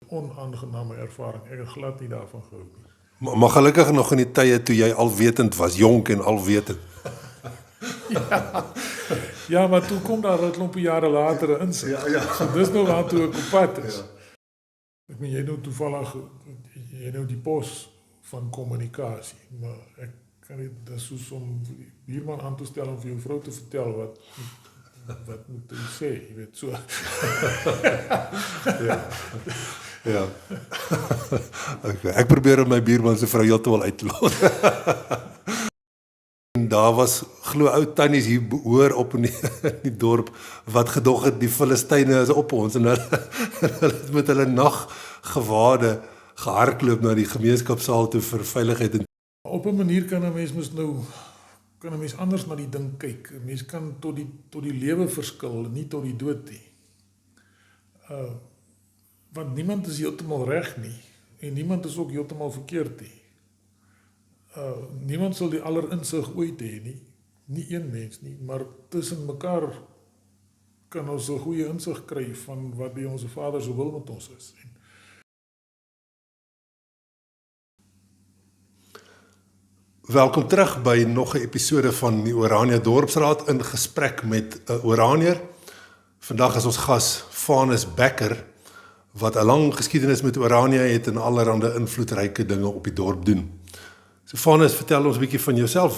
onaangename ervaring. Ek het glad nie daarvan gehou nie. Maar gelukkig nog in die tye toe jy alwetend was, jonk en alwetend. Ja, maar toe kom daar 'n klompie jare later 'n insig. Ja. So dis nou waartoe ek op pad is. Ek meen, jy nou toevallig, jy nou die pos van kommunikasie, maar ek kan nie, dit is soos om die buurman aan te stel om vir jou vrou te vertel wat moet hy sê, jy weet, so. Ja. Okay. Ek probeer om my buurman se vrou heeltemal uit te laat. En daar was glo ou tannies hier hoor op in die dorp wat gedog het die Filistyne is op ons en hulle het met hulle naggewade gehardloop na die gemeenskapsaal toe vir veiligheid. En Op 'n manier kan 'n mens anders na die ding kyk. 'n Mens kan tot die lewe verskil, nie tot die dood nie. Want niemand is heeltemal reg nie en niemand is ook heeltemal verkeerd nie. Niemand sal die allerinsig ooit hê nie een mens nie, maar tussen mekaar kan ons 'n goeie insig kry van wat die ons Vader se wil met ons is. welkom terug by nog 'n episode van die Orania Dorpsraad in gesprek met 'n Oranier. Vandag is ons gas Vanus Bekker wat 'n lang geskiedenis met Orania het en allerlei invloedryke dinge op die dorp doen. So Vanus, vertel ons 'n bietjie van jouself.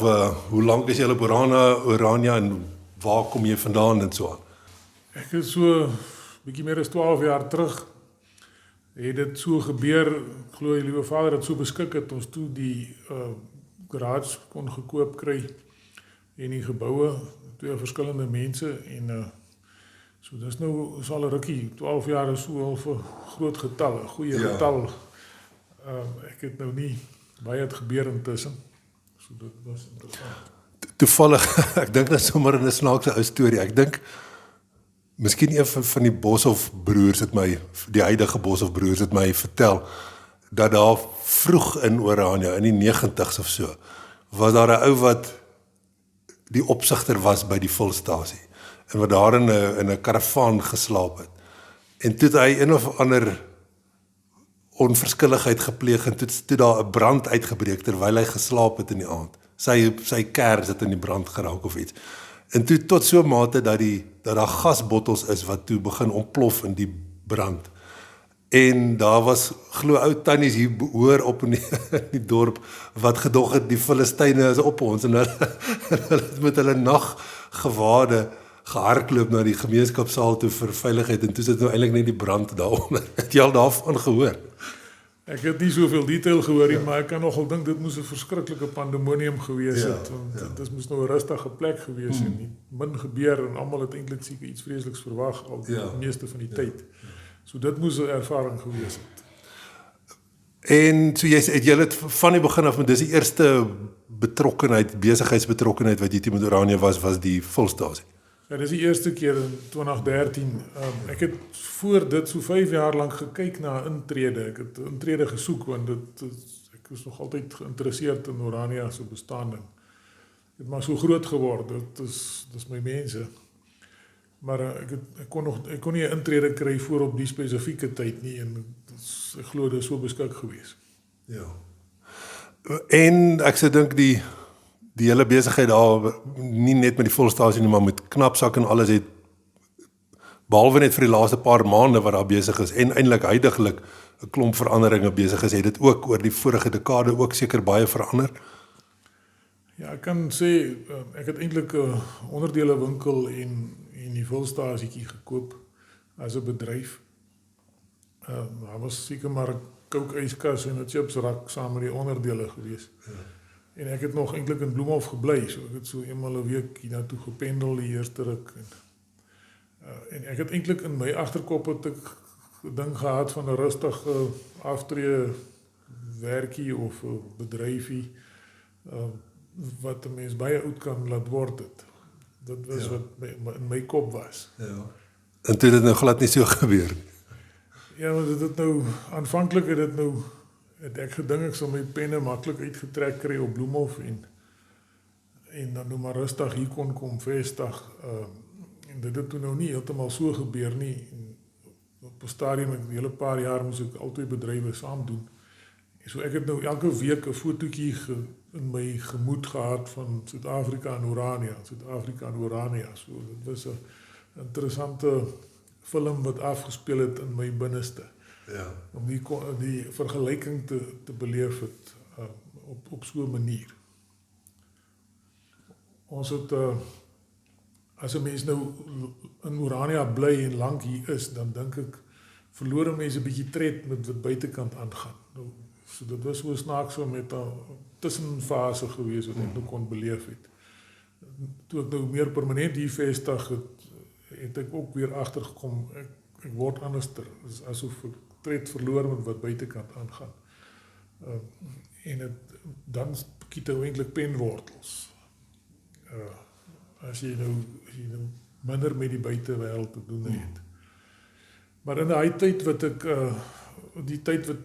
Hoe lank is jy op Orania en waar kom jy vandaan en so aan? Ek is so bietjie meer as 12 jaar terug het dit so gebeur, ek glo die liewe Vader het so beskik het ons toe die garage kon gekoop kry en die geboue, 2 verskillende mense en so dis nou is al 'n rukkie, 12 jaar is so al vir groot getal, 'n goeie getal. Ek het nou nie baie het gebeur intussen. So dit was interessant. Toevallig, ek dink dat sommer in 'n snaakse ou storie. Ek dink miskien een van die Boshoff broers het my, die huidige Boshoff broers het my vertel dat daar vroeg in Orania, in die 90's of so, was daar 'n ou wat die opsigter was by die volstasie en wat daar in 'n karavaan geslaap het. En toe het hy een of ander onverskilligheid gepleeg en toe daar 'n brand uitgebreek terwyl hy geslaap het in die aand. Sy kers het in die brand geraak of iets. En toe tot so mate dat daar gasbottels is wat toe begin ontplof in die brand. En daar was glo ou tannies hier hoor op in die dorp wat gedog het die Filistyne is op ons en hulle het met hulle naggewade gehardloop na die gemeenskapsaal toe vir veiligheid en toe sit nou eintlik net die brand daaronder. Het jy al daarvan gehoor? Ek het nie soveel detail gehoor nie, maar ek kan nogal dink dit moes 'n verskriklike pandemonium gewees het, want dit moes nou 'n rustige plek gewees het, nie min gebeur en almal het eintlik seker iets vreesliks verwag al die meeste van die tyd. So dit moes 'n ervaring gewees het. En so jy het van die begin af, met dis die eerste betrokkenheid, besigheidsbetrokkenheid wat jy toe met Orania was die volstasie. Ja, dis die eerste keer in 2013. Ek het voor dit so 5 jaar lank gekyk na intrede. Ek het intrede gesoek want ek was nog altyd geïnteresseerd in Orania se bestaan. Ek het maar so groot geword. Dis my mense. Maar ek kon nie 'n intrede kry voor op die spesifieke tyd nie en ek glo dit is so beskik gewees. Ja. En ek sê dink die hele besigheid daar, nie net met die volstasie nie, maar met Knapsak en alles het, behalwe net vir die laaste paar maande wat daar besig is, en eintlik huidiglik 'n klomp veranderinge besig is, het dit ook oor die vorige dekade ook seker baie verander? Ja, ek kan sê, ek het eintlik 'n onderdele winkel en die volstasietjie gekoop as 'n bedryf. Daar was seker maar 'n kookyskas en 'n chipsrak saam met die onderdele gewees. En ek het nog eintlik in Bloemhof gebly, so ek het so eenmal 'n week hiernatoe gependel die eerste ruk. En ek het eintlik in my agterkop het ek 'n ding gehad van 'n rustige aftree werkie of 'n bedryfie wat 'n mens baie oud kan laat word het. Dit was wat in my kop was. Ja. En toe het dit nou glad nie so gebeur. Ja, want dit nou aanvanklik het ek gedink ek sal my penne maklik uitgetrek kry op Bloemhof en dan nou maar rustig hier kon kom vestig. En dit het toe nou nie heeltemal so gebeur nie. En op 'n stadium, 'n hele paar jaar moes ek albei bedrywe saam doen. So ek het nou elke week 'n fotootjie in my gemoed gehad van Suid-Afrika en Orania, Suid-Afrika en Orania. So dit was 'n interessante film wat afgespeel het in my binneste. Ja. Om die vergelyking te beleef het op so 'n manier. Ons het as 'n mens nou in Orania bly en lank hier is, dan dink ek verloor 'n mens 'n bietjie tred met wat buitekant aangaan. Nou, so dit was so snaaks met 'n tussenfase gewees wat ek nou kon beleef het. Toe ek nou meer permanent hier vestig het ek ook weer agtergekom ek word anderster. Dit is asof ek tred verloor met wat buitekant aangaan. En dan kiet nou eintlik penwortels. As jy nou minder met die buitewêreld te doen het. Maar in daai tyd wat ek die tyd wat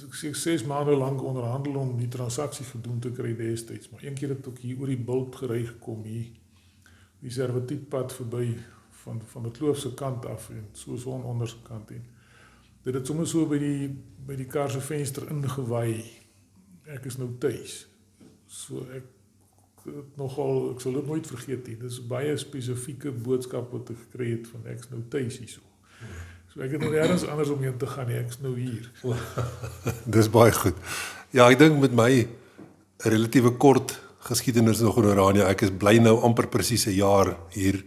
ek 6 maande lank onderhandel om die transaksie gedoen te kry destyds, maar een keer het ek hier oor die bult gery gekom hier, die Servietpad verby van die kloof se kant af en so onder se kant en dit het sommer so by die kar se venster ingewaai. Ek is nou tuis. So ek sal dit nooit vergeet nie. Dis 'n baie spesifieke boodskap wat ek gekry het van ek is nou tuis hierso. So ek het nog ergens anders omheen te gaan nie, ek is nou hier. Dis baie goed. Ja, ek dink met my relatiewe kort geskiedenis nog in Orania, ek is bly nou amper presies 'n jaar hier,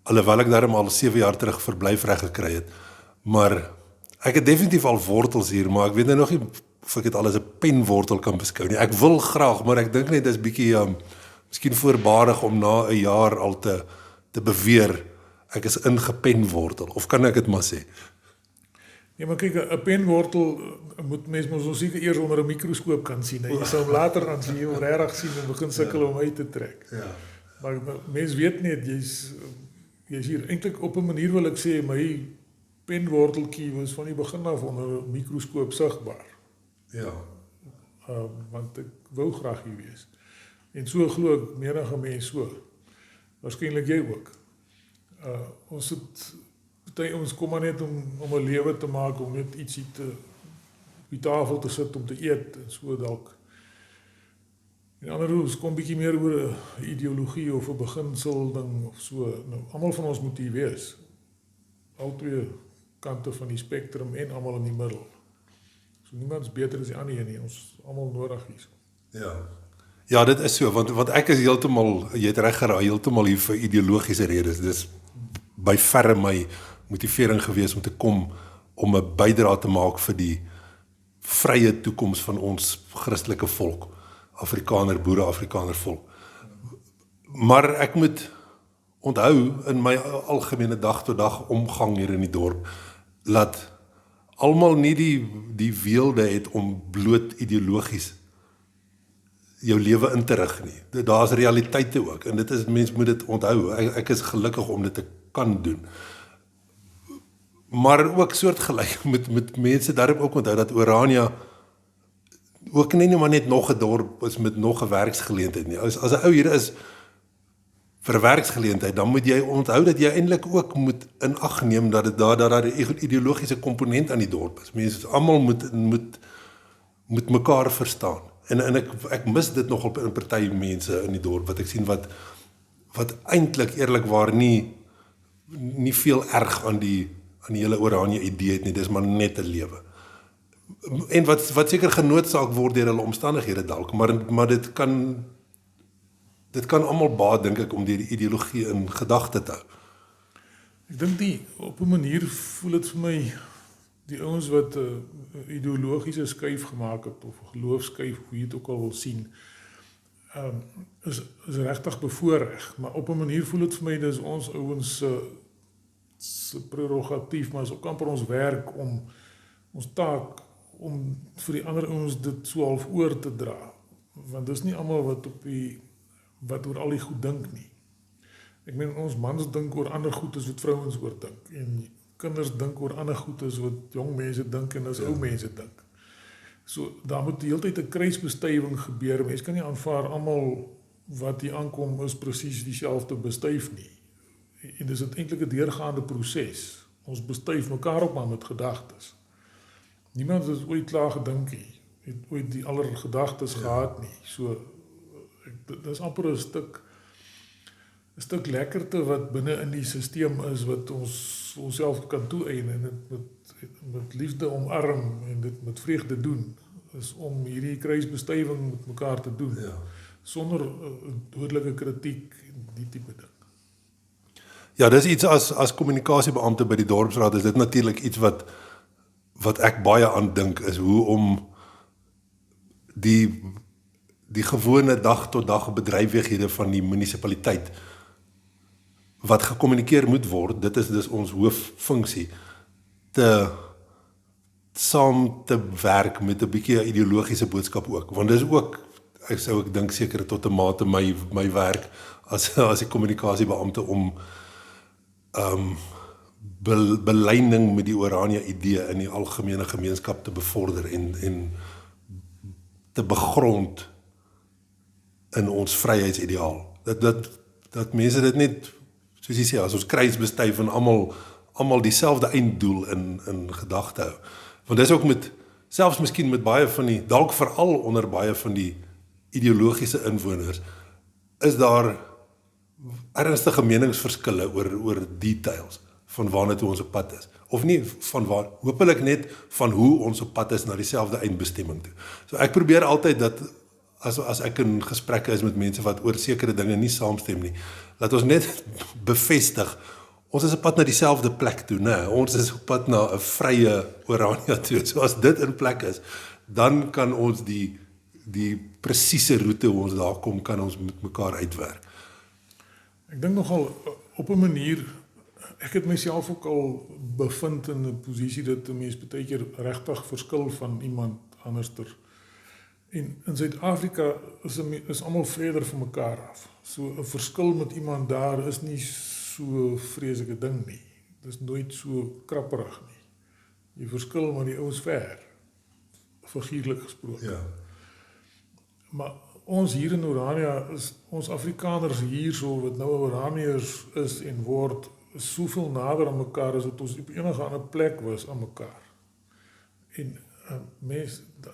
alhoewel ek daarom al 7 jaar terug verblyfreg gekry het. Maar ek het definitief al wortels hier, maar ek weet nou nog nie of ek dit al as 'n penwortel kan beskou nie. Ek wil graag, maar ek dink net dis bietjie miskien voorbarig om na 'n jaar al te beweer ek is ingepenwortel, of kan ek dit maar sê? Ja, maar kyk, 'n penwortel moet mens mos seker eers onder 'n mikroskoop kan sien. Jy sal hom later dan sien, jy hom regtig sien en begin sukkel om uit te trek. Ja. Maar mens weet net jy's hier eintlik op 'n manier wil ek sê my penworteltjie was van die begin af onder 'n mikroskoop sigbaar. Ja. Want ek wou graag hier wees. En so glo ek menige mens so. Waarskynlik jy ook. Ons kom maar net om 'n lewe te maak, om net ietsie op die tafel te sit om te eet en so dalk. En anders kom bietjie meer oor 'n ideologie of 'n beginsel ding of so. Nou, almal van ons moet hier wees. Al twee kante van die spektrum en almal in die middel. So niemand is beter as die ander een nie. Ons is almal nodig hier. Ja. Ja, dit is so, want ek is heeltemal, jy het reg geraai, heeltemal hier vir ideologiese redes. Dis by verre my motivering gewees om te kom om 'n bydrae te maak vir die vrye toekoms van ons Christelike volk, Afrikaner, boere, Afrikaner volk. Maar ek moet onthou in my algemene dag tot dag omgang hier in die dorp, dat almal nie die weelde het om bloot ideologies jou lewe in te rig nie. Daar's realiteite ook en dit is mens moet dit onthou. Ek is gelukkig om dit te kan doen. Maar ook soortgelyk met mense daarop ook onthou dat Orania ook nie maar net nog 'n dorp is met nog 'n werksgeleentheid nie. As 'n ou hier is vir 'n werksgeleentheid, dan moet jy onthou dat jy eintlik ook moet in ag neem dat daar 'n ideologiese komponent aan die dorp is. Mense almal moet mekaar verstaan. En ek mis dit nog op 'n party mense in die dorp wat ek sien wat eintlik eerlikwaar nie veel erg aan die hele Oranje idee het nie. Dis maar net 'n lewe. En wat seker genoodsaak word deur hulle omstandighede dalk, maar dit kan almal baat dink ek om die ideologie in gedagte te hou. Ek dink op 'n manier voel dit vir my die ouens wat ideologiese skuif gemaak het of geloofskuif, hoe jy dit ook al wil sien, is regtig bevoorreg, maar op 'n manier voel dit vir my dis ons ouens se prerogatief, maar is ook amper ons werk om ons taak om vir die ander ouens dit so half oor te dra, want dis nie almal wat oor al die goed dink nie. Ek meen ons mans dink oor ander goed as wat vrouens oor dink en kinders dink oor ander goed as wat jong mense dink en as ou mense dink. So daar moet die hele tyd 'n kruisbestuiving gebeur. Mense kan nie aanvaar almal wat hier aankom is presies dieselfde bestuif nie. En dis eintlik 'n deurgaande proses ons bestuif mekaar op maar met gedagtes. Niemand het ooit klaar gedink nie, het ooit die aller gedagtes gehad nie. So, dit is amper 'n stuk lekkerte wat binne in die stelsel is wat ons onsself kan toeëien en dit met liefde omarm en dit met vreugde doen, is om hierdie kruisbestuiving met mekaar te doen, sonder dodelike kritiek en die tipe ding. Ja, dis iets as kommunikasiebeampte by die dorpsraad, is dit natuurlik iets wat ek baie aan dink, is hoe om die gewone dag tot dag bedrywighede van die munisipaliteit wat gekommunikeer moet word, dit is dus ons hooffunksie, saam te werk met 'n bietjie ideologiese boodskap ook, want dis ook, ek dink seker tot 'n mate my werk as die kommunikasiebeampte om belyning met die Orania idee in die algemene gemeenskap te bevorder en te begrond in ons vryheidsideaal. Dat mense dit net, soos jy sê, as ons kruisbestuif en almal dieselfde einddoel in gedagte hou. Want dis ook selfs miskien met baie van die, dalk veral onder baie van die ideologiese inwoners, is daar ernstige meningsverskille oor details van waarna toe ons op pad is. Of nie van waar, hopelik net van hoe ons op pad is na dieselfde eindbestemming toe. So ek probeer altyd dat, as ek in gesprekke is met mense wat oor sekere dinge nie saamstem nie, laat ons net bevestig, ons is op pad na dieselfde plek toe, né? Ons is op pad na 'n vrye Orania toe. So as dit in plek is, dan kan ons die presiese roete hoe ons daar kom, kan ons met mekaar uitwerk. Ek dink nogal op 'n manier, ek het myself ook al bevind in 'n posisie dat 'n mens baie keer regtig verskil van iemand anderster. En in Suid-Afrika is almal verder van mekaar af. So 'n verskil met iemand daar is nie so vreeslike ding nie. Dit is nooit so krapperig nie. Jy verskil maar die ouens ver, figuurlik gesproke. Ja. Maar ons hier in Orania, ons Afrikaners hierso, wat nou Oraniërs is en word, is soveel nader aan mekaar as wat ons op enige ander plek was aan mekaar. En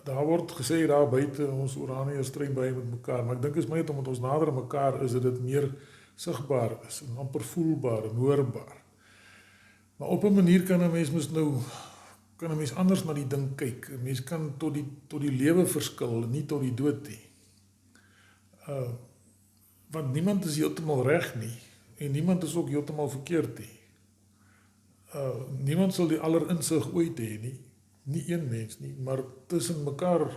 daar word gesê daar buite, ons Oraniërs stry baie met mekaar, maar ek dink is my net omdat ons nader aan mekaar is, dat dit meer sigbaar is en amper voelbaar en hoorbaar. Maar op 'n manier kan 'n mens anders na die ding kyk. 'n Mens kan tot die lewe verskil, nie tot die dood nie. Want niemand is heeltemal reg nie en niemand is ook heeltemal verkeerd nie. Niemand sal die allerinsig ooit hê nie, nie een mens nie, maar tussen mekaar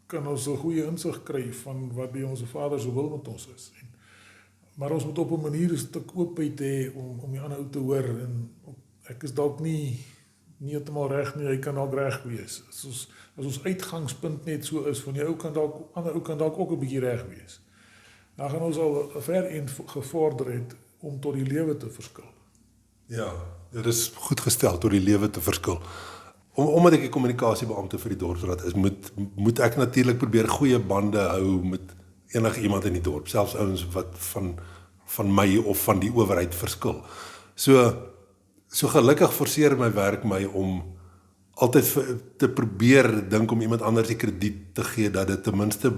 kan ons 'n goeie insig kry van wat die ons Vader se wil met ons is. Maar ons moet op 'n manier 'n stuk oopheid hê om die ander ou te hoor, en ek is dalk nie heeltemal reg nie, hy kan dalk reg wees. As ons uitgangspunt net so is, van die ander ou kan dalk ook 'n bietjie reg wees. Dan gaan ons al ver eind gevorder het om tot die lewe te verskil. Ja, dit is goed gestel, tot die lewe te verskil. Omdat ek 'n kommunikasiebeampte vir die dorpsraad is, moet ek natuurlik probeer goeie bande hou met enige iemand in die dorp, selfs ouens wat van my of van die owerheid verskil. So gelukkig forceer my werk my om altyd te probeer dink om iemand anders die krediet te gee, dat dit ten minste,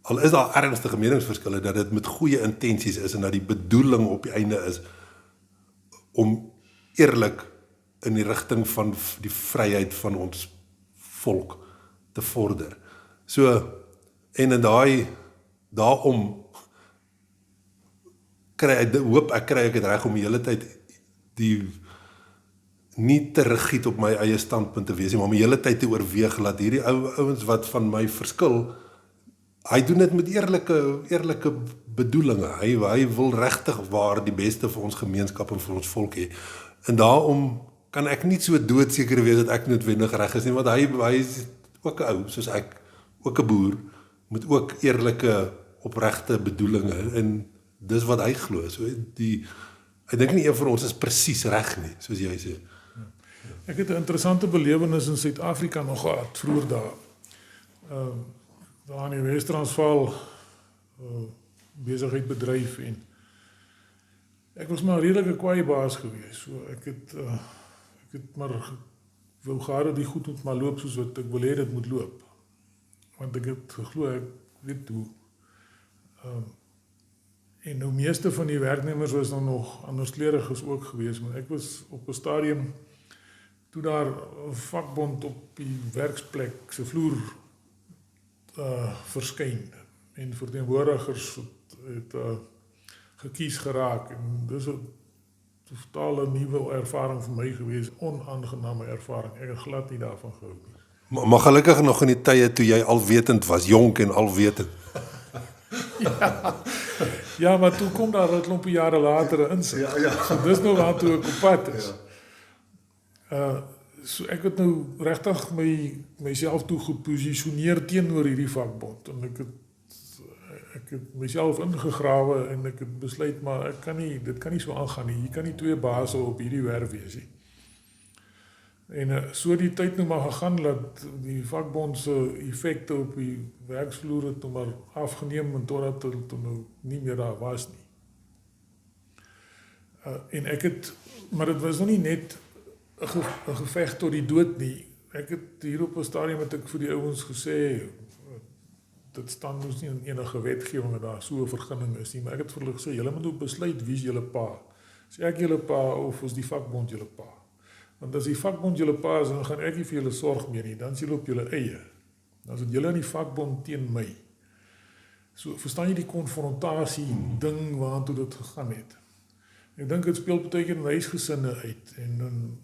al is daar ernstige meningsverskille, dat dit met goeie intensies is en dat die bedoeling op die einde is om eerlik in die rigting van die vryheid van ons volk te vorder. So, en in daarom hoop ek kry ek het reg om die hele tyd nie te rigied op my eie standpunt te wees nie, maar om die hele tyd te oorweeg, laat hierdie ouens wat van my verskil, hy doen dit met eerlike bedoelinge. Hy wil regtig waar die beste vir ons gemeenskap en vir ons volk hê. En daarom kan ek nie so doodseker wees dat ek noodwendig reg is nie, want hy is ook 'n ou, soos ek, ook 'n boer, met ook eerlike, opregte bedoelinge, en dis wat hy glo. So ek dink nie een van ons is presies reg nie, soos jy sê. Ek het 'n interessante belewenis in Suid-Afrika nog gehad, vroeër daar. Daar in die Wes-Transvaal besigheid bedryf, en Ek was maar 'n redelike kwaai baas geweest. So ek het maar wou gehad die goed moet maar loop soos wat ek wil hê dit moet loop. Want ek het geglo ek weet hoe. En nou meeste van die werknemers was dan nog anderskleurig ook geweest, maar ek was op 'n stadium toe daar 'n vakbond op die werksplek se vloer verskyn en verteenwoordigers het gekies geraak en dis 'n totale nuwe ervaring vir my gewees, onaangename ervaring. Ek het glad nie daarvan gehou nie. Maar gelukkig nog in die tye toe jy alwetend was, jonk en alwetend. Ja, maar toe kom daar 'n klompie jare later 'n insig. Ja. So dis nou waartoe ek op pad is. So ek het nou regtig myself toe geposisioneer teenoor hierdie vakbond en ek het myself ingegrawe en ek het besluit maar dit kan nie so aangaan nie. Hier kan nie twee baase op hierdie werf wees nie. En so die tyd nou maar gegaan dat die vakbond se effekte op die werksvloer het nou maar afgeneem en totdat dit nou nie meer daar was nie. En ek het, maar dit was nog nie net 'n geveg tot die dood nie. Ek het hier op 'n stadium het ek vir die ouens gesê dit staan mos nie in enige wetgewing dat daar so 'n vergunning is nie, maar ek het vir hulle gesê julle moet besluit wie is julle pa. Is ek julle pa of is die vakbond julle pa? Want as die vakbond julle pa is, dan gaan ek nie vir julle sorg meer nie, dan is julle op julle eie. Dan is dit julle in die vakbond teen my. So verstaan jy die konfrontasie ding waartoe dit gegaan het. Ek dink dit speel baie keer in huisgesinne uit en dan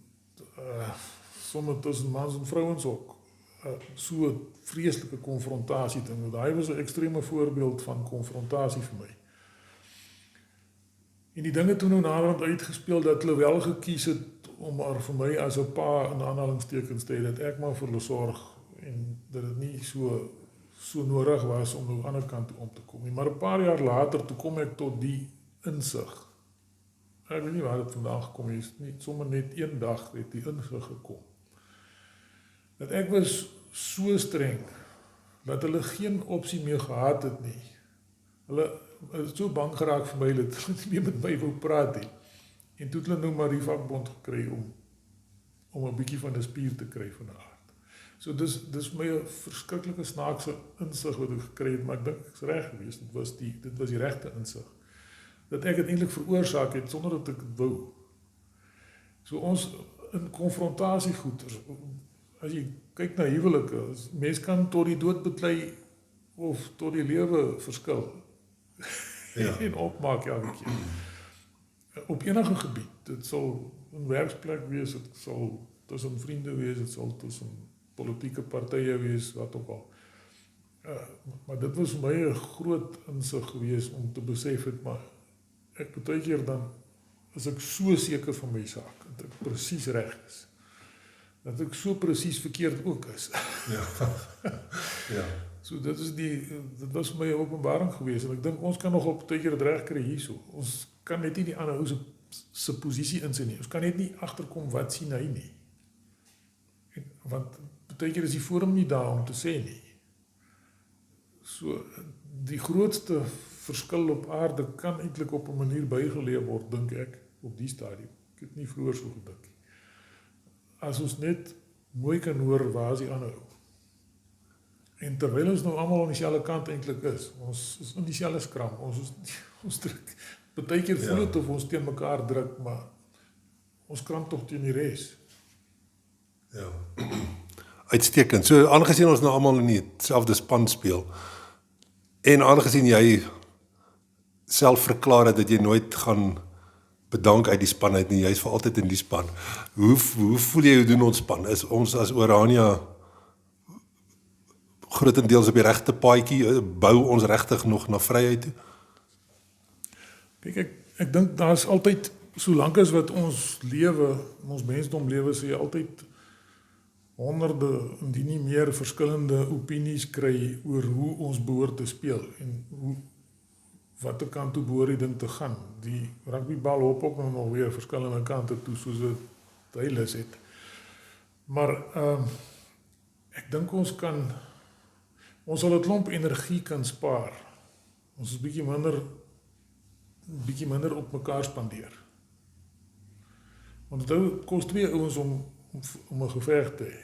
soms tussen mans en vrouens ook. So 'n vreeslike konfrontasie ding. Daai was 'n ekstreme voorbeeld van konfrontasie vir my. En die dinge toe nou naderhand uitgespeel dat hulle wel gekies het om maar vir my as 'n pa in aanhalingstekens te hê dat ek maar vir hulle sorg en dat dit nie so nodig was om nou aan die ander kant toe om te kom nie. Maar 'n paar jaar later toe kom ek tot die insig. Ek weet nie waar dit vandaan gekom het, nie sommer net een dag het die insig gekom. Dat ek was so streng dat hulle geen opsie meer gehad het nie. Hulle is so bang geraak vir my dat hulle nie meer met my wou praat nie. En toe het hulle nou maar die vakbond gekry om 'n bietjie van 'n spier te kry van 'n aard. So dis my 'n verskriklike snaakse insig wat ek gekry het, maar ek dink ek's reg geweest. Dit was die regte insig. Dat ek dit eintlik veroorsaak het sonder dat ek dit wou. So ons in konfrontasie goeters, as jy kyk na huwelike, mens kan tot die dood beklei of tot die lewe verskil. Ja. En opmaak elke keer. Op enige gebied. Dit sal 'n werksplek wees, dit sal tussen vriende wees, dit sal tussen politieke partye wees, wat ook al. Maar dit was vir my 'n groot insig gewees om te besef het, maar ek baie keer dan is ek so seker van my saak, dat ek presies reg is. Dat ek so presies verkeerd ook is. Ja. Ja. So dit was vir my 'n openbaring geweest en ek dink ons kan nog op baie keer dit reg kry hierso. Ons kan net nie die ander ou se posisie insien nie. Ons kan net nie agterkom wat sien hy nie. Want baie keer is die forum nie daar om te sê nie. So die grootste verskil op aarde kan eintlik op 'n manier bygeleef word, dink ek, op die stadium. Ek het nie vroeër so gedink nie. As ons net mooi kan hoor waar is die ander ou. En terwyl ons nou almal aan dieselfde kant eintlik is, ons is in dieselfde skram, ons druk, baie keer voel dit of ons teen mekaar druk, maar ons kram tog teen die res. Ja. Uitstekend. So aangesien ons nou almal in dieselfde span speel, en aangesien jy self verklaar het dat jy nooit gaan bedank uit die span uit nie, jy is vir altyd in die span. Hoe voel jy, hoe doen ons span? Is ons as Orania grootendeels op die regte paadjie, bou ons regtig nog na vryheid toe? Kyk, ek dink daar's altyd, solank as wat ons lewe, ons mensdom lewe, sê jy altyd honderde, indien nie meer verskillende opinies kry oor hoe ons behoort te speel en watter kant toe behoort die ding te gaan. Die rugbybal hop ook nog weer verskillende kante toe soos dit hy lus het. Maar ek dink ons sal 'n klomp energie kan spaar. Ons is bietjie minder bietjie minder op mekaar spandeer. Want dit kos 2 ouens om 'n geveg te hê.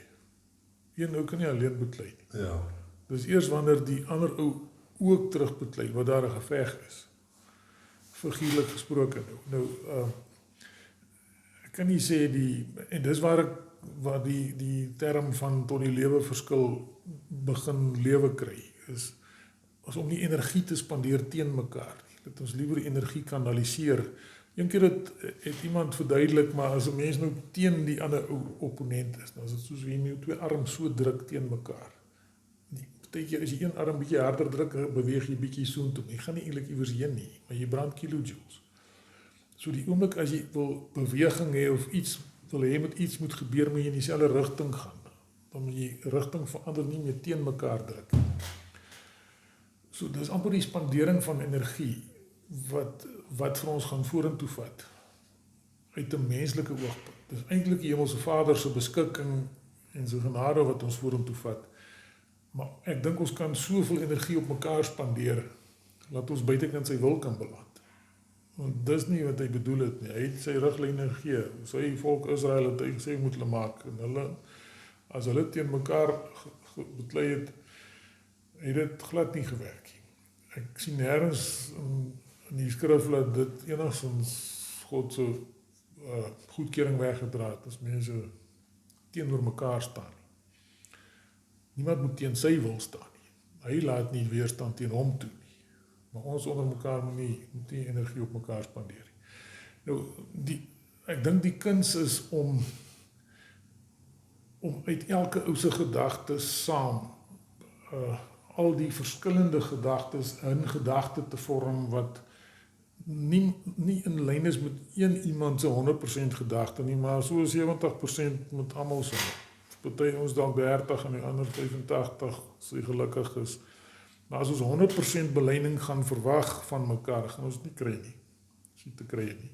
Een ou kan nie alleen beklei nie. Ja. Dis eers wanneer die ander ou ook terug beklei wat daar 'n geveg is. Figuurlik gesproke nou. Ek kan nie sê en dis waar die term van tot die lewe verskil begin lewe kry is om nie energie te spandeer teen mekaar nie. Dat ons liewer die energie kanaliseer. Een keer het iemand verduidelik, maar as 'n mens nou teen die ander opponent is, dan is dit soos wie jy 2 arms so druk teen mekaar. Partykeer as jy een arm bietjie harder druk, beweeg jy bietjie soontoe. Jy gaan nie eintlik iewers heen nie, maar jy brand kilojoules. So die oomblik as jy wil beweging hê of iets wil hê met iets moet gebeur, moet jy in dieselfde rigting gaan. Dan moet jy rigting verander, nie meer teen mekaar druk. So dis amper die spandering van energie wat vir ons gaan vorentoe vat uit 'n menslike oogpunt. Dis eintlik die Hemelse Vader se beskikking en sy genade wat ons vorentoe vat. Maar ek dink ons kan soveel energie op mekaar spandeer dat ons buitekant sy wil kan beland. Want dis nie wat hy bedoel het nie. Hy het sy riglyne gegee. Sy volk Israel het hy gesê moet hulle maak en as hulle teen mekaar beklei het dit glad nie gewerk nie. Ek sien nêrens in die skrif dat dit enigstens God se goedkeuring weggedra het as mense teenoor mekaar staan. Niemand moet teen sy wil staan nie. Hy laat nie weerstand teen hom toe nie. Maar ons onder mekaar moet nie energie op mekaar spandeer nie. Nou, ek dink die kuns is om uit elke ou se gedagtes saam al die verskillende gedagtes in gedagte te vorm wat nie in lyn is met een iemand se 100% gedagte nie, maar so 70% met almal se. Party ons dalk 30 en die ander 85 sy gelukkig is. Maar as ons 100% belyning gaan verwag van mekaar, gaan ons nie kry nie. Ons nie te kry nie.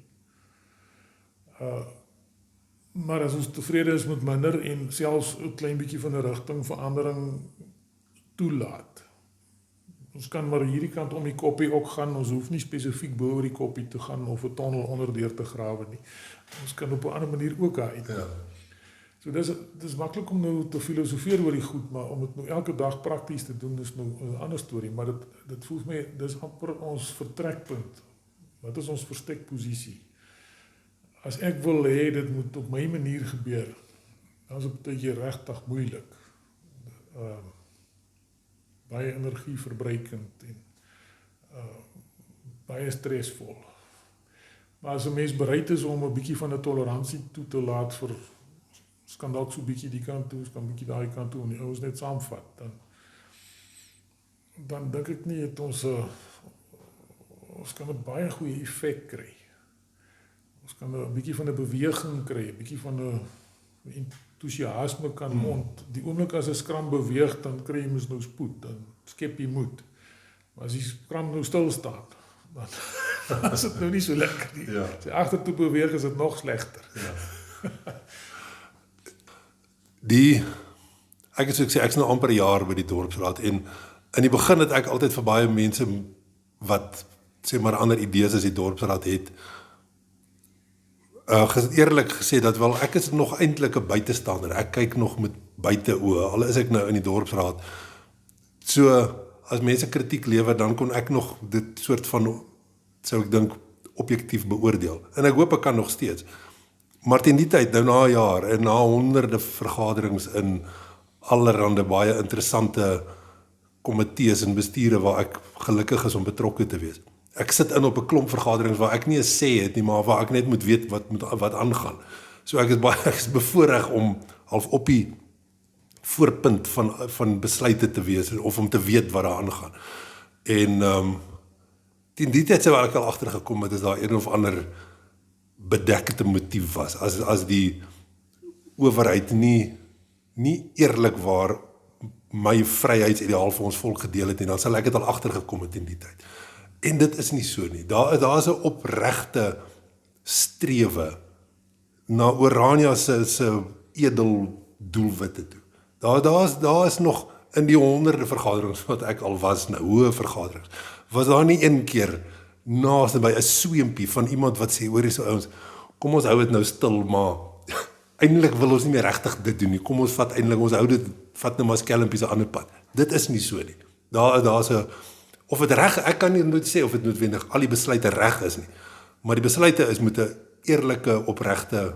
Maar as ons tevrede is met minder en selfs 'n klein bietjie van 'n rigtingverandering toelaat. Ons kan maar hierdie kant om die koppie ook gaan, ons hoef nie spesifiek bo oor die koppie te gaan of 'n tonnel onderdeur te grawe nie. Ons kan op 'n ander manier ook uit. Ja. So dis maklik om nou te filosofeer oor die goed, maar om dit nou elke dag prakties te doen is nou 'n ander storie, maar dit voel vir my dis amper ons vertrekpunt. Wat is ons verstekposisie? As ek wil hê dit moet op my manier gebeur, dan is dit 'n bietjie regtig moeilik. Baie energieverbruikend en baie stresvol. Maar as 'n mens bereid is om 'n bietjie van 'n toleransie toe te laat vir ons kan dalk so 'n bietjie die kant toe, ons kan 'n bietjie daai kant toe en die ouens net saamvat, dan dink ek nie het ons kan 'n baie goeie effek kry. Ons kan 'n bietjie van 'n beweging kry, 'n bietjie van 'n entoesiasme kan die oomblik as 'n skram beweeg, dan kry jy mos nou spoed, dan skep jy moed. Maar as die skram nou stil staan, dan is dit nou nie so lekker nie. Ja. As jy agtertoe beweeg, is dit nog slegter. Ja. Ek is nou amper 'n jaar by die dorpsraad en in die begin het ek altyd vir baie mense wat sê maar ander idees as die dorpsraad het, eerlik gesê dat wel ek is nog eintlik 'n buitestander. Ek kyk nog met buiteoë, al is ek nou in die dorpsraad. So as mense kritiek lewer, dan kon ek nog dit soort van, sou ek dink, objektief beoordeel. En ek hoop ek kan nog steeds. Maar teen die tyd, nou na 'n jaar en na honderde vergaderings in allerhande baie interessante komitees en besture waar ek gelukkig is om betrokke te wees. Ek sit in op 'n klomp vergaderings waar ek nie 'n sê het nie, maar waar ek net moet weet wat aangaan. So ek is bevoorreg om half op die voorpunt van besluite te wees of om te weet wat daar aangaan. En teen die tyd sou ek al agtergekom het is daar een of ander bedekte motief was, as die owerheid nie eerlikwaar my vryheidsideaal vir ons volk gedeel het en dan sal ek dit al agtergekom het in die tyd. En dit is nie so nie. Daar is 'n opregte strewe na Orania se edel doelwitte toe. Daar is nog in die honderde vergaderings wat ek al was, nou hoë vergaderings, was daar nie een keer naaste by 'n sweempie van iemand wat sê, hoor hierso ouens, kom ons hou dit nou stil, maar eintlik wil ons nie meer regtig dit doen nie. Kom ons vat eintlik, ons hou dit, vat nou maar skelmpies 'n ander pad. Dit is nie so nie. Daar's 'n, of dit reg, ek kan nie nooit sê of dit noodwendig al die besluite reg is nie. Maar die besluite is met 'n eerlike, opregte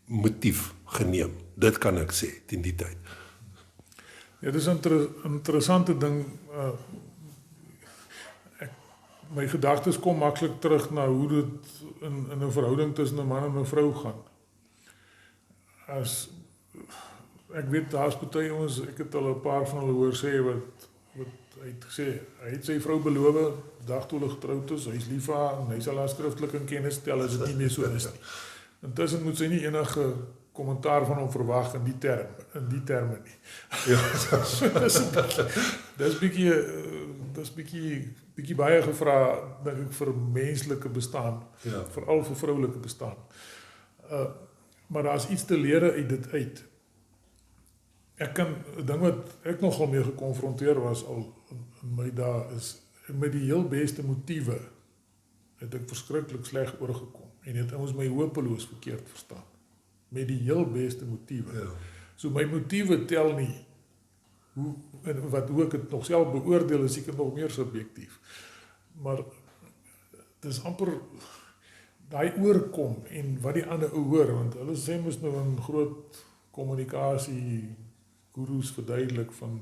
motief geneem. Dit kan ek sê teen die tyd. Ja, dis 'n interessante ding. My gedagtes kom maklik terug na hoe dit in 'n verhouding tussen 'n man en 'n vrou gaan. As ek weet daar's baie ons, ek het al 'n paar van hulle hoor sê wat hy het gesê, hy het sy vrou beloof dag toe hulle getroud is, hy's lief vir haar en hy sal haar skriftelik in kennis stel as dit nie meer so is nie. Intussen moet sy nie enige kommentaar van hom verwag in die terme nie. Ja. Dis bietjie baie gevra, dink ek, vir menslike bestaan, Ja. veral vir vroulike bestaan. Maar daar's iets te leer uit dit uit. Ek kan, 'n ding wat ek nogal mee gekonfronteer was al in my dae is, met die heel beste motiewe het ek verskriklik sleg oorgekom en het ons my hopeloos verkeerd verstaan. Met die heel beste motiewe. Ja. So my motiewe tel nie. Hoe ek het nog self beoordeel is seker nog meer subjektief. Maar dis amper daai oorkom en wat die ander ou hoor, want hulle sê mos nou in groot kommunikasie gurus verduidelik van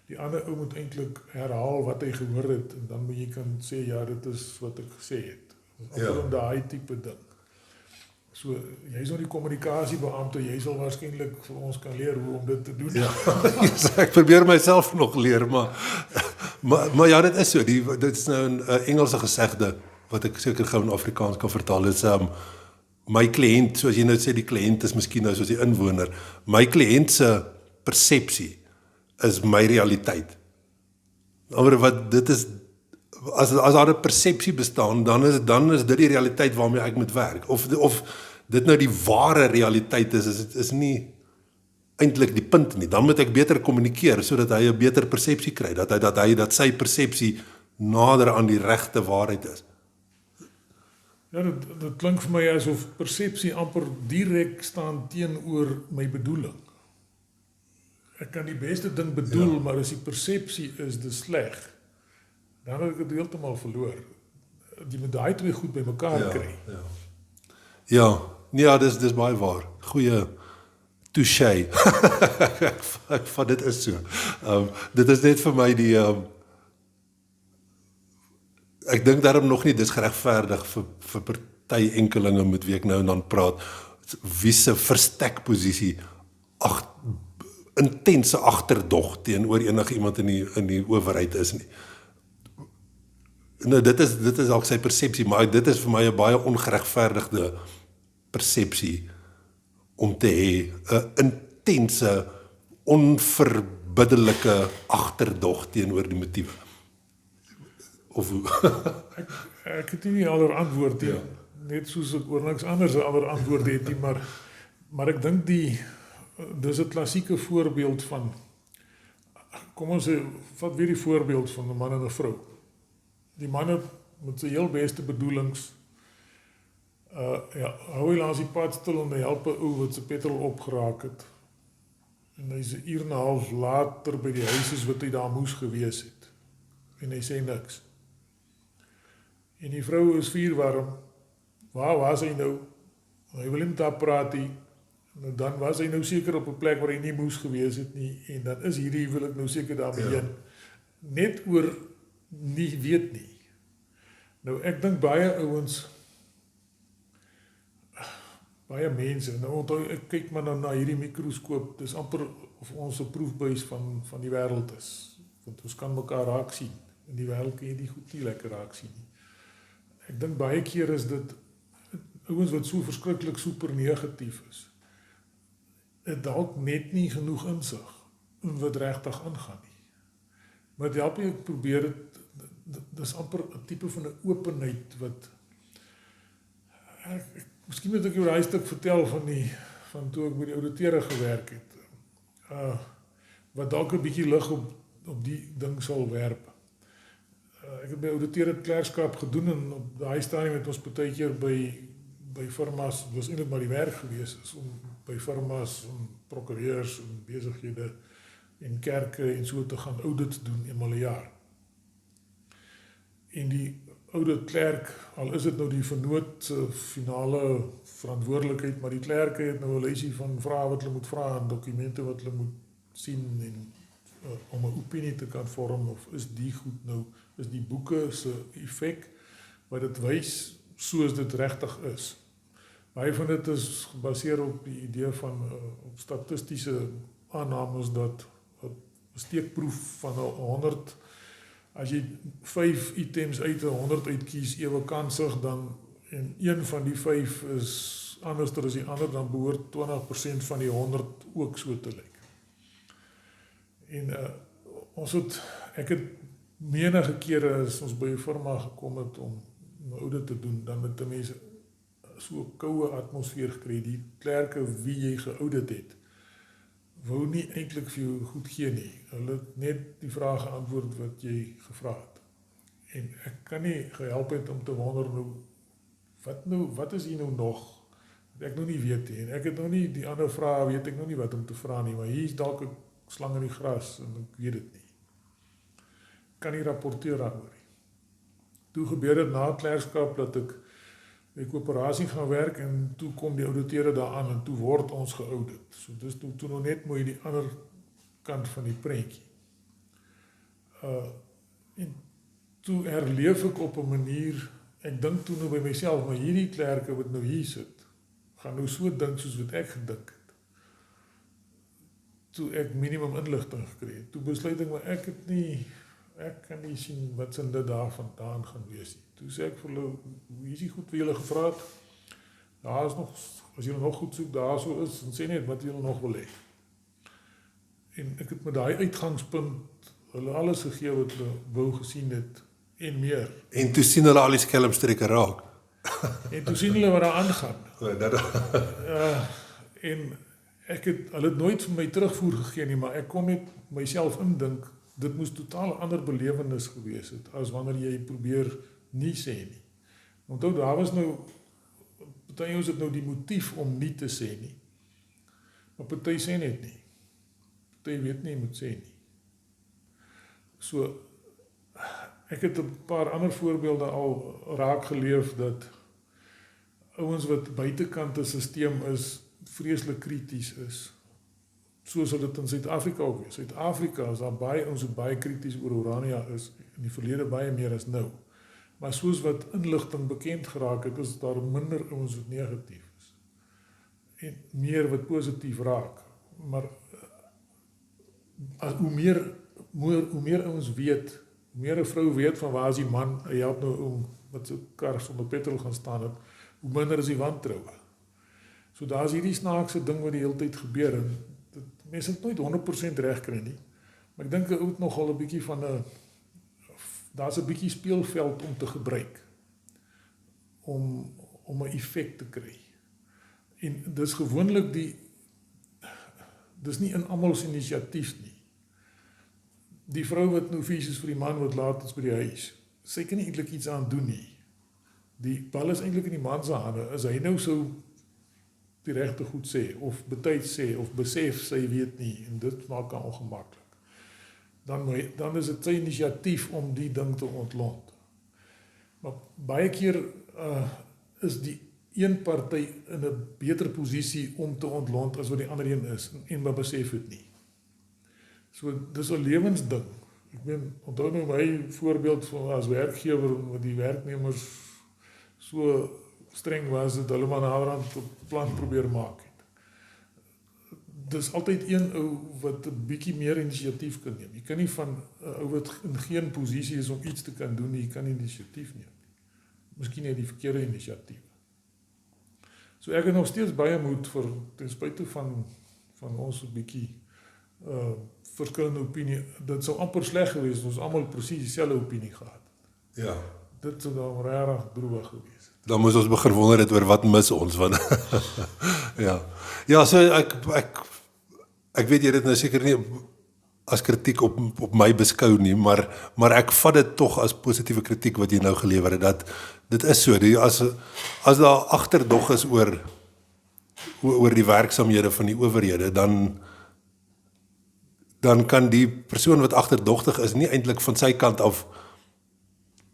die ander ou moet eintlik herhaal wat hy gehoor het en dan moet jy kan sê ja, dit is wat ek gesê het. Amper in daai tipe ding. So, jy is nou die kommunikasiebeampte, jy sal waarskynlik vir ons kan leer hoe om dit te doen. Ja, ek probeer myself nog leer, maar ja, dit is so, dit is nou 'n Engelse gesegde, wat ek seker gou in Afrikaans kan vertaal, is my kliënt, soos jy nou sê, die kliënt is miskien nou soos die inwoner, my kliënt se persepsie is my realiteit. Maar wat dit is, as daar 'n persepsie bestaan, dan is dit die realiteit waarmee ek moet werk. Of dit nou die ware realiteit is nie eintlik die punt nie. Dan moet ek beter kommunikeer sodat hy 'n beter persepsie kry, dat sy persepsie nader aan die regte waarheid is. Ja, dit klink vir my asof persepsie amper direk staan teenoor my bedoeling. Ek kan die beste ding bedoel, ja, maar as die persepsie is dis sleg, dan het ek dit heeltemal verloor. Jy moet daai twee goed bymekaar kry. Ja, dis baie waar. Goeie touché. ek van dit is so. Dit is net vir my die ek dink daarom nog nie dis geregverdig vir party enkelinge met wie ek nou en dan praat, wie se verstekposisie intense agterdog teenoor enige iemand in die owerheid is nie. Nou dit is dalk sy persepsie, maar dit is vir my 'n baie ongeregverdigde persepsie om te hê 'n intense, onverbiddelike agterdog teenoor die motiewe. Of hoe? Ek het nie ander antwoord nie, net soos ek oor niks anders 'n ander antwoord het nie, maar ek dink dis 'n klassieke voorbeeld van, kom ons sê, vat weer die voorbeeld van 'n man en 'n vrou. Die man het met sy heel beste bedoelings, hou hy langs die pad stil en hy help 'n ou wat sy petrol opgeraak het. En hy's 'n uur en 'n half later by die huis is wat hy daar moes gewees het. En hy sê niks. En die vrou is vuurwarm. Waar was hy nou? Hy wil nie met haar praat nie. Nou dan was hy nou seker op 'n plek waar hy nie moes gewees het nie. En dan is hierdie wil ek nou seker daarmee heen. Net oor nie weet nie. Nou ek dink baie ouens, baie mense, nou onthou ek kyk maar na hierdie mikroskoop, dis amper of ons 'n proefbuis van die wêreld is. Want ons kan mekaar raak sien. In die wêreld kan jy nie goed nie lekker raak sien nie. Ek dink baie keer is dit ouens wat so verskriklik super negatief is. Het dalk net nie genoeg insig in wat regtig aangaan nie. Maar dit help jy probeer dit, dis amper 'n tipe van 'n openheid wat miskien moet ek jou daai stuk vertel van toe ek by die ouditeure gewerk het. Wat dalk 'n bietjie lig op die ding sal werp. ek het by ouditeerde klerkskap gedoen en op daai stadium het ons baie keer by firmas, dit was eintlik maar die werk gewees is om by firmas en prokureurs en besighede en kerke en so te gaan audits doen eenmal 'n jaar. En die oude klerk, al is dit nou die vernoot se finale verantwoordelikheid, maar die klerke het nou 'n lysie van vrae wat hulle moet vra en dokumente wat hulle moet sien en om 'n opinie te kan vorm of is die goed nou, is die boeke se effek wat dit wys soos dit regtig is. Baie van dit is gebaseer op die idee van op statistiese aannames dat 'n steekproef van 100, as jy 5 items uit 100 uitkies ewe kansig, dan en een van die 5 is anders as die ander, dan behoort 20% van die 100 ook so te lyk. En ek het menige kere as ons by 'n firma gekom het om 'n audit te doen, dan het die mense so 'n koue atmosfeer gekry. Die klerke wie jy geaudit het, wou nie eintlik vir jou goed gee nie. Hulle het net die vrae geantwoord wat jy gevra het. En ek kan nie gehelp het om te wonder wat is hier nou nog? Wat ek nou nie weet nie. En ek het nou nie die ander vrae weet ek nou nie wat om te vra nie, maar hier is dalk 'n slang in die gras en ek weet dit nie. Kan nie rapporteer daaroor nie. Toe gebeur dit na klerkskap dat ek by koöperasie gaan werk en toe kom die ouditeure daaraan en toe word ons geaudit. So dis toe nog net mooi die ander kant van die prentjie. En toe herleef ek op 'n manier, ek dink toe nou by myself, maar hierdie klerke wat nou hier sit, gaan nou so dink soos wat ek gedink het. Toe ek minimum inligting gekry het, toe besluit ek maar ek kan nie sien wat sin dit daarvandaan gaan wees nie. Toe sê ek vir hulle, hoe is die goed wat julle gevra het? Daar is nog, as julle nog goed soek, daar so is, en sê net wat julle nog wil hê. En ek het met daai uitgangspunt hulle alles gegee wat hulle wou gesien het, en meer. En toe sien hulle al die skelmstreke raak. En toe sien hulle wat daar aangaan. En hulle het nooit vir my terugvoer gegee nie, maar ek kon net myself indink, dit moes totaal 'n ander belewenis gewees het, as wanneer jy probeer nie sê nie. Onthou, daar was nou, party ons het nou die motief om nie te sê nie, maar party sê net nie. Party weet nie, moet sê nie. So, ek het 'n paar ander voorbeelde al raak geleef, dat ouens wat buitekant 'n stelsel is, vreeslik krities is. Soos dit in Suid-Afrika ook is. Suid-Afrika is daar baie ons wat baie krities oor Orania is, in die verlede baie meer as nou. Maar soos wat inligting bekend geraak het, is daar minder ouens wat negatief is. En meer wat positief raak. Maar hoe meer ouens weet, hoe meer 'n vrou weet van waar is die man, hy help nou om wat so kar sonder petrol gaan staan het, hoe minder is die wantroue. So daar is hierdie snaakse ding wat die hele tyd gebeur, en mense het nooit 100% reg kry nie, maar ek dink ook nogal 'n bietjie van daar's 'n bietjie speelveld om te gebruik, om 'n effek te kry. En dis gewoonlik dis nie in almal se inisiatief nie. Die vrou wat nou vies is vir die man wat laat is by die huis, sy kan nie eintlik iets aan doen nie. Die bal is eintlik in die man se hande, as hy nou sou die regte goed sê, of betyds sê, of besef sy weet nie, en dit maak haar ongemaklik. Dan is dit sy inisiatief om die ding te ontlont. Maar baie keer is die een party in 'n beter posisie om te ontlont as wat die ander een is, en maar besef dit nie. So, dis 'n lewensding. Ek meen, onthou nou my voorbeeld van as werkgewer, wat die werknemers so streng was, dat hulle maar naderhand 'n plan probeer maak het. Dis altyd een ou wat 'n bietjie meer inisiatief kan neem. Jy kan nie van 'n ou wat in geen posisie is om iets te kan doen nie, jy kan nie inisiatief neem. Miskien net die verkeerde inisiatief. So ek het nog steeds baie moed vir, ten spyte van ons 'n bietjie verskillende opinie. Dit sou amper sleg gewees het, ons almal presies dieselfde opinie gehad. Ja. Dit sou dan regtig droewig gewees het. Dan moes ons begin wonder het oor wat mis ons, want ja. Ja, so ek weet jy dit nou seker nie as kritiek op my beskou nie, maar ek vat dit tog as positiewe kritiek wat jy nou gelewer het, dat dit is so, as daar agterdog is oor die werksaamhede van die owerhede, dan kan die persoon wat agterdogtig is, nie eintlik van sy kant af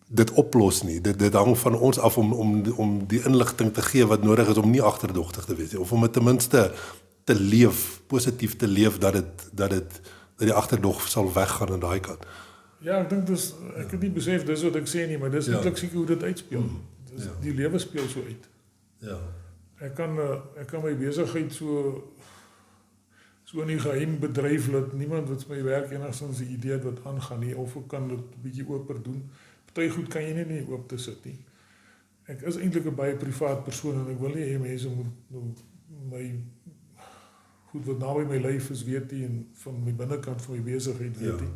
dit oplos nie. Dit hang van ons af om die inligting te gee wat nodig is om nie agterdogtig te wees nie, of om dit ten minste te leef, positief te leef, dat die agterdog sal weggaan aan daai kant. Ja, ek dink ek het nie besef dis wat ek sê nie, maar dis eintlik seker hoe dit uitspeel. Die lewe speel so uit. Ja. Ek kan my besigheid so in die geheim bedryf dat niemand wat my werk enigstens 'n idee het wat aangaan nie, of ek kan dit 'n bietjie oper doen. Party goed kan jy nie oop te sit nie. Ek is eintlik 'n baie privaat persoon en ek wil nie hê mense moet my goed wat naby my lyf is weet nie en van my binnekant van my besigheid weet nie.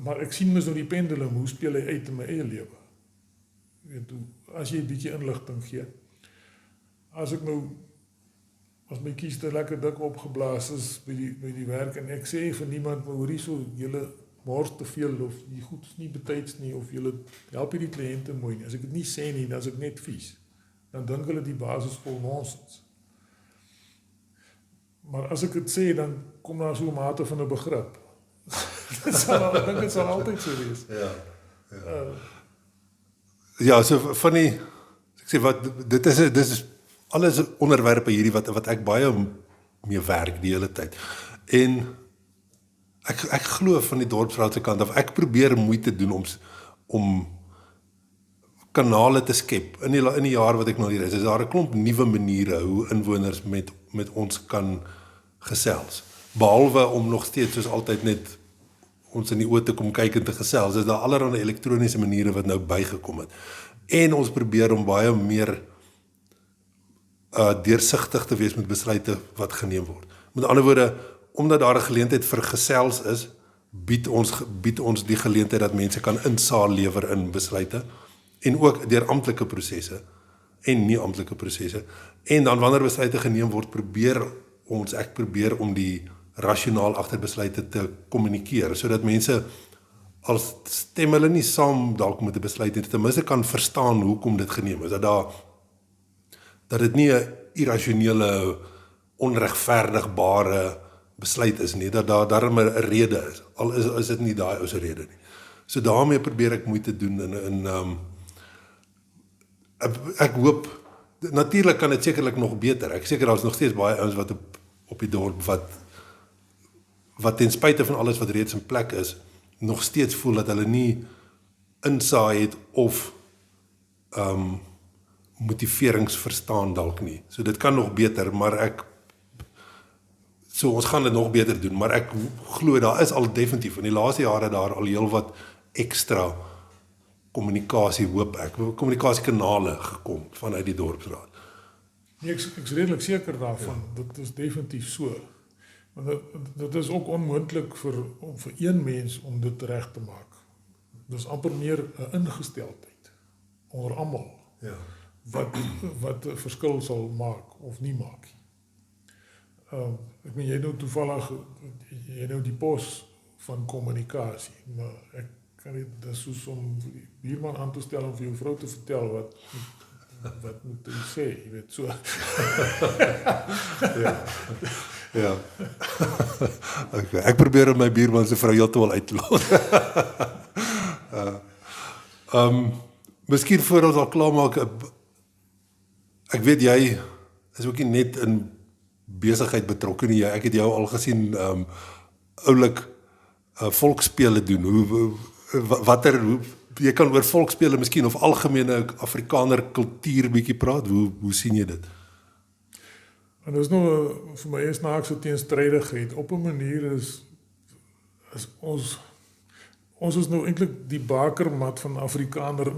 Maar ek sien mos nou die pendulum, hoe speel hy uit in my eie lewe? Weet hoe, as jy 'n bietjie inligting gee. As my kies te lekker dik opgeblaas is by die werk en ek sê vir niemand, maar hoor hierso, julle mors te veel of die goed is nie betyds nie of julle help nie die kliënte mooi nie. As ek dit nie sê nie, dan is ek net vies. Dan dink hulle die basis vol nonsens. Maar as ek dit sê, dan kom daar so 'n mate van 'n begrip. Ek dink dit sal altyd so wees. Ja, so van die, ek sê dit is alles onderwerpe hierdie wat ek baie mee werk die hele tyd. En ek glo van die dorpsraad se kant af, ek probeer moeite doen om kanale te skep. In die jaar wat ek nou hier is daar 'n klomp nuwe maniere hoe inwoners met ons kan gesels. Behalwe om nog steeds soos altyd net ons in die oë te kom kyk en te gesels, is daar allerlei elektroniese maniere wat nou bygekom het. En ons probeer om baie meer deursigtig te wees met besluite wat geneem word. Met ander woorde, omdat daar 'n geleentheid vir gesels is, bied ons die geleentheid dat mense kan insaal lewer in besluite en ook deur amptelike prosesse en nie amptelike prosesse. En dan wanneer besluite geneem word, ek probeer om die rasionaal agter besluite te kommunikeer, sodat mense al stem hulle nie saam dalk met 'n besluit nie, ten minste kan verstaan hoekom dit geneem is, dat dit nie 'n irrasionele, onregverdigbare besluit is nie, dat daar darm 'n rede is, al is dit nie daai ou se rede nie. So daarmee probeer ek moeite doen en ek hoop, natuurlik kan dit sekerlik nog beter. Ek seker daar's nog steeds baie ouens wat op die dorp wat ten spyte van alles wat reeds in plek is, nog steeds voel dat hulle nie insaai het of motiveringsverstaan dalk nie. So dit kan nog beter, maar ons gaan dit nog beter doen, maar ek glo daar is al definitief in die laaste jare daar al heelwat ekstra kommunikasie, hoop ek, kommunikasiekanale gekom vanuit die dorpsraad. Nee, ek is redelik seker daarvan, dit is definitief so. Want dit is ook onmoontlik vir een mens om dit reg te maak. Dit is amper meer 'n ingesteldheid onder almal. Ja. Wat 'n verskil sal maak of nie maak. Ek meen jy nou toevallig die pos van kommunikasie, maar ek kan dit is soos om die buurman aan te stel om vir jou vrou te vertel wat moet jy sê, jy weet so. Ja. Okay. Ek probeer om my buurman se vrou heeltemal uit te laat. Miskien voor ons al klaar maak, ek weet jy is ook nie net in besigheid betrokke nie. Ek het jou al gesien oulik volksspele doen. Jy kan oor volksspele miskien of algemene Afrikaner kultuur bietjie praat. Hoe sien jy dit? En dit is nou vir my eers snaakse teenstrydigheid. Op 'n manier is ons is nou eintlik die bakermat van Afrikaner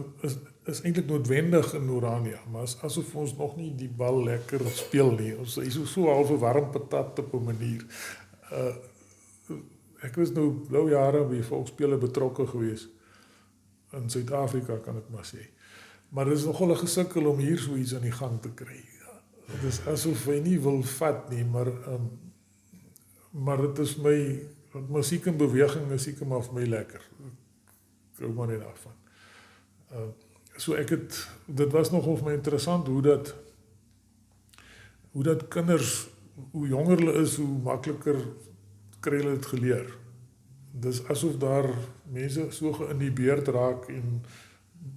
is eintlik noodwendig in Orania, maar is asof ons nog nie die bal lekker speel nie. Ons is so half 'n warm patat op 'n manier. Ek was nou blou jare by volksspele betrokke gewees in Suid-Afrika, kan ek maar sê. Maar dit is nogal 'n gesukkel om hier so iets aan die gang te kry. Dit is asof hy nie wil vat nie, maar dit is my Want musiek en beweging is seker maar vir my lekker. Ek hou maar net daarvan. So dit was nogal vir my interessant hoe dat kinders, hoe jonger hulle is, hoe makliker kry hulle dit geleer. Dis asof daar mense so geïnhibeerd raak en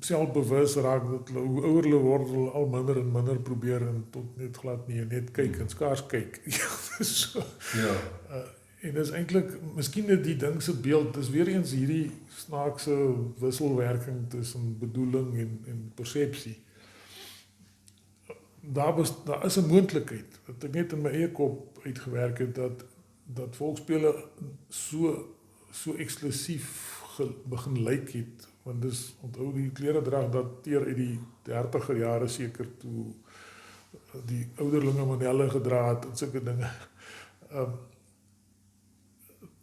selfbewus raak dat hulle, hoe ouer hulle word, hulle al minder en minder probeer en tot net glad nie, net kyk en skaars kyk. So, en dis eintlik, miskien net die ding se beeld, dis weer eens hierdie snaakse wisselwerking tussen bedoeling en persepsie. Daar is 'n moontlikheid, wat ek net in my eie kop uitgewerk het, dat volksspele so eksklusief begin lyk het, want dis, onthou die kleredrag dateer uit die 30er jare seker toe die ouderlinge manelle gedra het en sulke dinge.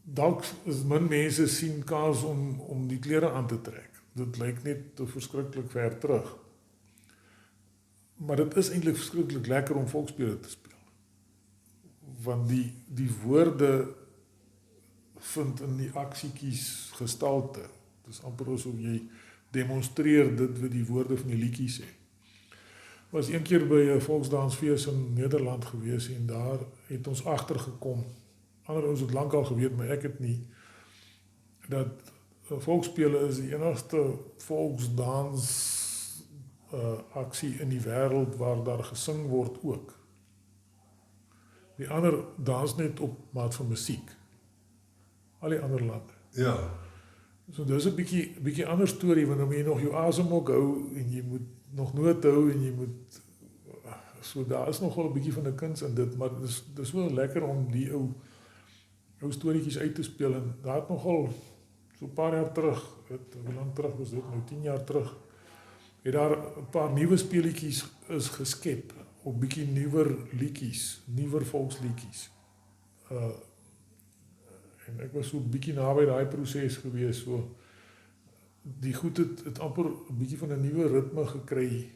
Dalk is min mense sien kans om die klere aan te trek. Dit lyk net te verskriklik ver terug. Maar dit is eintlik verskriklik lekker om volksspele te speel. Want die woorde vind in die aksiekies gestalte. Dit is amper asof jy demonstreer dit wat die woorde van die liedjie sê. Was een keer by 'n volksdansfees in Nederland gewees en daar het ons agtergekom. Ander ons het lankal geweet, maar ek het nie, dat volksspele is die enigste volksdans aksie in die wêreld waar daar gesing word ook. Die ander dans net op maat van musiek. Al die ander lande. Ja. So dis 'n bietjie ander storie, want dan moet jy nog jou asem ook hou en jy moet nog note hou en jy moet, so daar is nogal 'n bietjie van 'n kuns in dit, maar dis wel lekker om die ou storieetjies uit te speel en daar het nogal so 'n paar jaar terug, hoe lang terug was dit nou, 10 jaar terug, het daar 'n paar nuwe speletjies is geskep op bietjie nuwer liedjies, nuwer volksliedjies. En ek was so 'n bietjie naby daai proses gewees, so die goed het amper 'n bietjie van 'n nuwe ritme gekry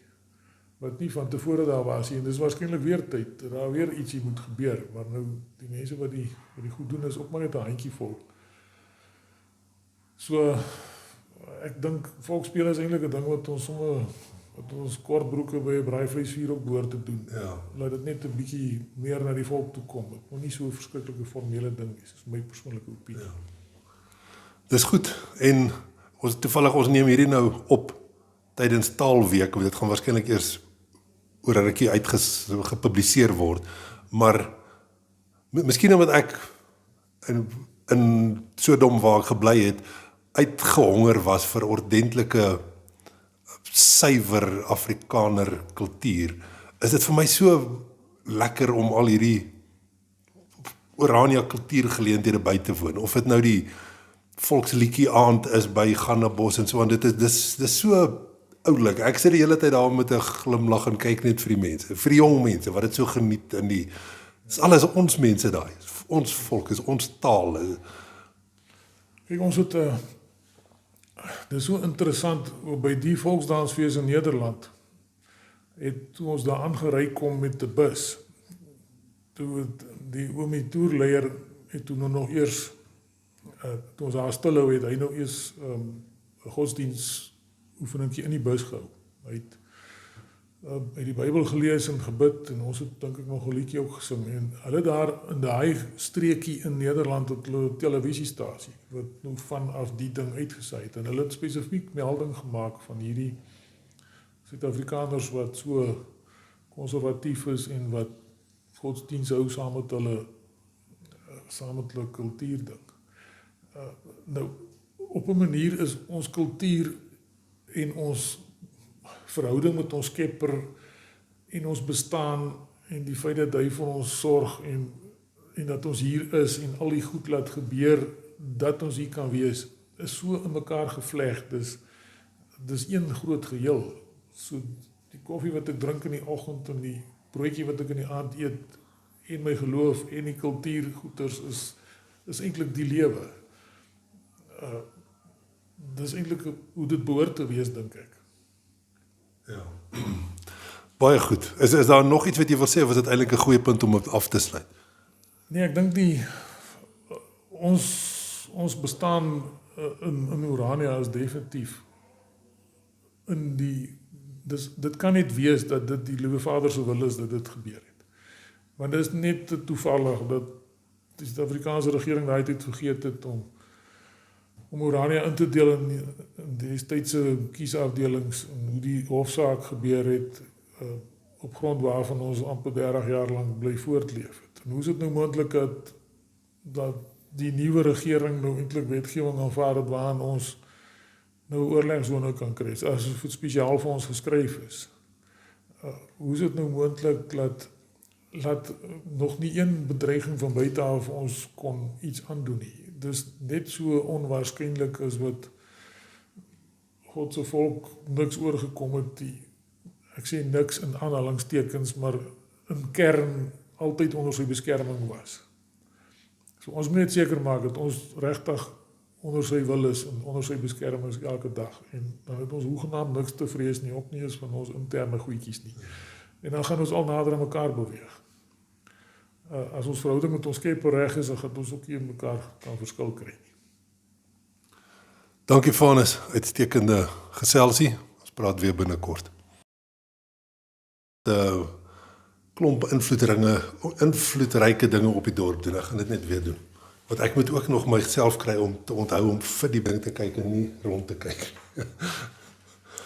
wat nie van tevore daar was nie, en dis waarskynlik weer tyd, dat daar weer ietsie moet gebeur, maar nou die mense wat die goed doen is ook maar net 'n handjie vol. So ek dink volksspele is eintlik 'n ding wat ons kortbroeke by 'n braaivleisvuur ook behoort te doen. Ja. Laat dit net 'n bietjie meer na die volk toe kom. Dit moet nie so 'n verskriklike formele ding wees, dis my persoonlike opinie. Ja. Dis goed, en ons neem hierdie nou op tydens Taalweek, want dit gaan waarskynlik eers oor 'n rukkie gepubliseer word, maar miskien omdat ek in Sodom waar ek gebly het, uitgehonger was vir ordentlike suiwer Afrikaner kultuur, is dit vir my so lekker om al hierdie Orania kultuurgeleenthede by te woon, of dit nou die volksliedjie aand is by Gannabos en so, want dit is so oulik. Ek sit die hele tyd daar met 'n glimlag en kyk net vir die mense, vir die jong mense wat dit so geniet in die, dis alles ons mense daai, ons volk, is ons taal. Kijk, ons het, dit is so interessant, by die volksdansfees in Nederland, toe ons daar aangery kom met 'n bus, toe die oomie toerleier het toe nog eers, toe ons daar stilhou het, hy nou eers 'n godsdienstoefeningkie in die bus gehou. Hy het die Bybel gelees en gebid en ons het dink ek nog 'n liedjie ook gesing en hulle daar in daai streekie in Nederland het hulle 'n televisiestasie wat nou vanaf die ding uitgesaai het en hulle het spesifiek melding gemaak van hierdie Suid-Afrikaners wat so konservatief is en wat godsdienst hou saam met hulle kultuurding. Nou op 'n manier is ons kultuur en ons verhouding met ons Skepper en ons bestaan en die feit dat hy vir ons sorg en dat ons hier is en al die goed laat gebeur dat ons hier kan wees, is so in mekaar gevleg. Dis een groot geheel. So die koffie wat ek drink in die oggend en die broodjie wat ek in die aand eet en my geloof en die kultuurgoeders is eintlik die lewe. Dis eintlik hoe dit behoort te wees, dink ek. Ja. Baie goed. Is daar nog iets wat jy wil sê, of is dit eintlik 'n goeie punt om af te sluit? Nee, ek dink ons bestaan in Orania is definitief in die dit kan net wees dat dit die Liewe Vader se wil is dat dit gebeur het. Want dit is net te toevallig dat die Suid-Afrikaanse regering daai tyd vergeet het om Orania in te deel in destydse kiesafdelings en hoe die hofsaak gebeur het op grond waarvan ons amper 30 jaar lank bly voortleef het. En hoe is dit nou moontlik dat die nuwe regering nou eintlik wetgewing aanvaar het waarin ons nou oorlegsone kan kry, asof dit spesiaal vir ons geskryf is. Hoe is dit nou moontlik dat nog nie een bedreiging van buite af ons kon iets aandoen nie. Dis net so onwaarskynlik as wat God se volk niks oorgekom het, ek sê niks in aanhalingstekens, maar in kern altyd onder sy beskerming was. So ons moet net seker maak dat ons regtig onder sy wil is en onder sy beskerming is elke dag. En dan het ons hoegenaamd niks te vrees nie, ook nie eens van ons interne goedjies nie. En dan gaan ons al nader aan mekaar beweeg. As ons verhouding met ons Skepper reg is, dan gaan ons ook hier mekaar kan verskil kry nie. Dankie Vanus, uitstekende geselsie. Ons praat weer binnekort. 'n Klomp invloedryke dinge op die dorp doen. Ek gaan dit net weer doen. Want ek moet ook nog myself kry om te onthou om vir die ding te kyk en nie rond te kyk.